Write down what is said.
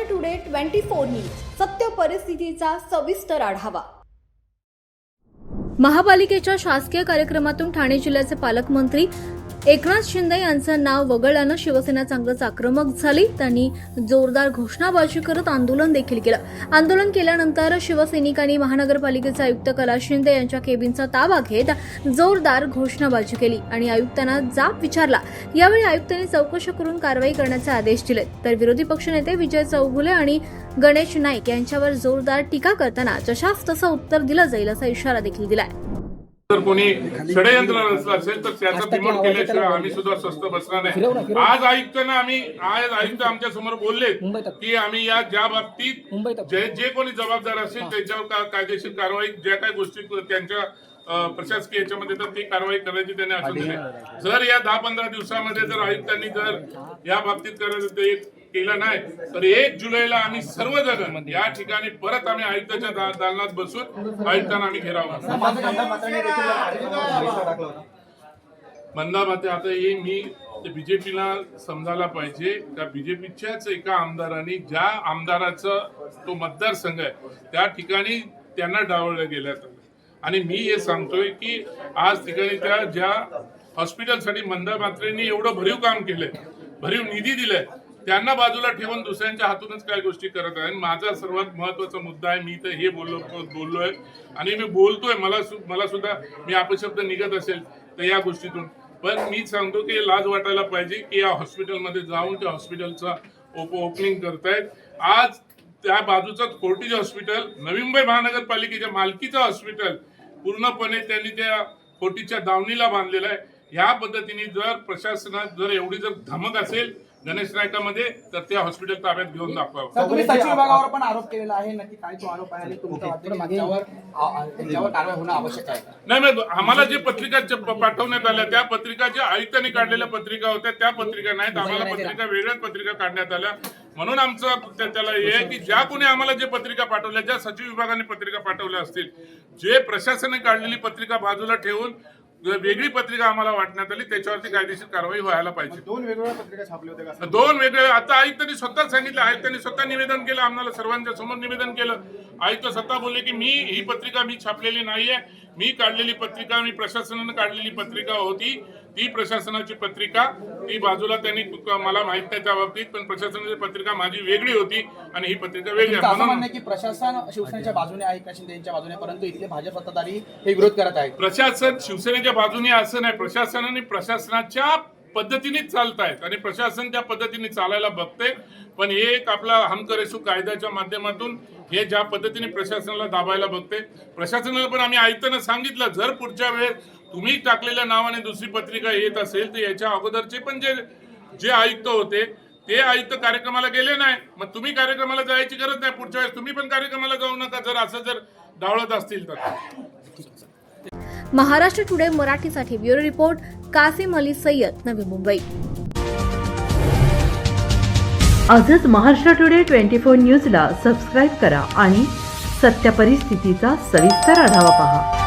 Today 24 news सत्य परिस्थितीचा सविस्तर आढावा। महापालिकेच्या शासकीय कार्यक्रमातून ठाणे जिल्ह्याचे पालकमंत्री एकनाथ शिंदे यांचं नाव वगळल्यानं शिवसेना चांगलंच आक्रमक झाली। त्यांनी जोरदार घोषणाबाजी करत आंदोलन देखील केलं। आंदोलन केल्यानंतर शिवसैनिकांनी महानगरपालिकेचे आयुक्त कैलास शिंदे यांच्या केबिनचा ताबा घेत जोरदार घोषणाबाजी केली आणि आयुक्तांना जाब विचारला। यावेळी आयुक्तांनी चौकशी करून कारवाई करण्याचे आदेश दिले, तर विरोधी पक्षनेते विजय चौगुले आणि गणेश नाईक यांच्यावर जोरदार टीका करताना जशास तसं उत्तर दिलं जाईल असा इशारा देखील दिलाय। जर कोणी षडयंत्र रचलं असेल तर त्याचा बिमोड केल्याशिवाय आम्ही सुद्धा स्वस्त बसणार नाही। आज आयुक्त आमच्या समोर बोलले की आम्ही या ज्या बाबतीत जे कोणी जबाबदार असेल त्याच्यावर कायदेशीर कारवाई ज्या काही गोष्टी त्यांच्या प्रशासकीय याच्यामध्ये तर ती कारवाई करायची त्यांनी असं दिले। जर या 10-15 दिवसामध्ये जर आयुक्तांनी जर या बाबतीत करायचं केलं नाही तर 1 जुलैला आम्ही सर्वजण या ठिकाणी परत आम्ही आयुक्ताच्या दालनात बसून आयुक्तांना आम्ही घेराव मंदामाते। आता हे मी बीजेपीला समजायला पाहिजे का बीजेपीच्याच एका आमदारांनी ज्या आमदाराचा तो मतदारसंघ आहे त्या ठिकाणी त्यांना डावललं गेलं। आणि मी हे सांगतोय की आज ठिकाणी त्या ज्या हॉस्पिटलसाठी मंदामात्रेंनी एवढं भरीव काम केलंय, भरीव निधी दिलाय, त्यांना बाजूला ठेवून दुसऱ्यांच्या हातूनच काय गोष्टी करत आहे। माझा सर्वात महत्वाचा मुद्दा आहे, मी तर हे बोललोय आणि मी बोलतोय, मला सुद्धा मी अपशब्द निघत असेल तर या गोष्टीतून, पण मी सांगतो की लाज वाटायला पाहिजे की या हॉस्पिटलमध्ये जाऊन त्या हॉस्पिटलचा ओपनिंग करतायत। आज त्या बाजूचं कोर्टीज हॉस्पिटल नवी मुंबई महानगरपालिकेच्या मालकीचं हॉस्पिटल पूर्णपणे त्यांनी त्या कोर्टीच्या दावणीला बांधलेलं आहे। या पद्धतीने जर प्रशासनात जर एवढी जर धमक असेल गणेश नायकामध्ये तर त्या हॉस्पिटल ताब्यात घेऊन दाखवावं। तुम्ही सचिव विभागावर पण आरोप केलेला आहे, नक्की काय तो आरोप आहे आणि तुमच्या त्यांच्यावर कारवाई होणं आवश्यक आहे? नाही, आम्हाला जे पत्रिका पाठवण्यात आल्या त्या पत्रिका ज्या आयुक्तांनी काढलेल्या पत्रिका होत्या त्या पत्रिका नाहीत, आम्हाला पत्रिका वेगळ्याच पत्रिका काढण्यात आल्या। म्हणून आमचं त्याला हे आहे की ज्या कोणी आम्हाला जे पत्रिका पाठवल्या, ज्या सचिव विभागाने पत्रिका पाठवल्या असतील, जे प्रशासनाने काढलेली पत्रिका बाजूला ठेवून वेगळी पत्रिका आम्हाला वाटण्यात आली, त्याच्यावरती कायदेशीर कारवाई व्हायला पाहिजे। 2 वेगवेगळ्या पत्रिका छापल्या होत्या, 2 वेगवेगळ्या। आता आयुक्तांनी स्वतः सांगितलं, आयुक्तांनी स्वतः निवेदन केलं, आम्हाला सर्वांच्या समोर निवेदन केलं। आयुक्त स्वतः बोलले की ही पत्रिका मी छापलेली नाहीये, मी काढलेली पत्रिका, मी प्रशासनाने काढलेली पत्रिका होती, ती प्रशासनाची पत्रिका ती बाजूला त्यांनी मला माहित नाही त्या बाबतीत, पण प्रशासनाची पत्रिका माझी वेगळी होती आणि ही पत्रिका वेगळी आहे। असं म्हणणं की प्रशासन शिवसेनेच्या बाजूने आहे, एकनाथ शिंदे यांच्या बाजूने, परंतु इथले भाजप सत्ताधारी हे विरोध करत आहेत। प्रशासन शिवसेनेच्या बाजूने असं नाही, प्रशासनाने प्रशासनाच्या पद्धतीनेच चालतायत आणि प्रशासन त्या पद्धतीने चालायला बघते। पण हे एक आपला हम करे सो कायद्याच्या माध्यमातून हे ज्या पद्धतीने प्रशासनाला दाबायला बघते, प्रशासनाला पण आम्ही आयुक्तांना सांगितलं जर पुढच्या वेळेस तुम्ही टाकलेल्या नावाने दुसरी पत्रिका येत असेल तर याच्या अगोदरचे पण जे आयुक्त होते ते आयुक्त कार्यक्रमाला गेले नाही, मग तुम्ही कार्यक्रमाला जायची गरज नाही, पुढच्या वेळेस तुम्ही पण कार्यक्रमाला जाऊ नका जर असं जर डावळत असतील तर। महाराष्ट्र टुडे मराठीसाठी ब्युरो रिपोर्ट कासिम अली सय्यद, नवी मुंबई। आजच महाराष्ट्र टुडे 24 न्यूजला सबस्क्राईब करा आणि सत्य परिस्थितीचा सविस्तर आढावा पहा।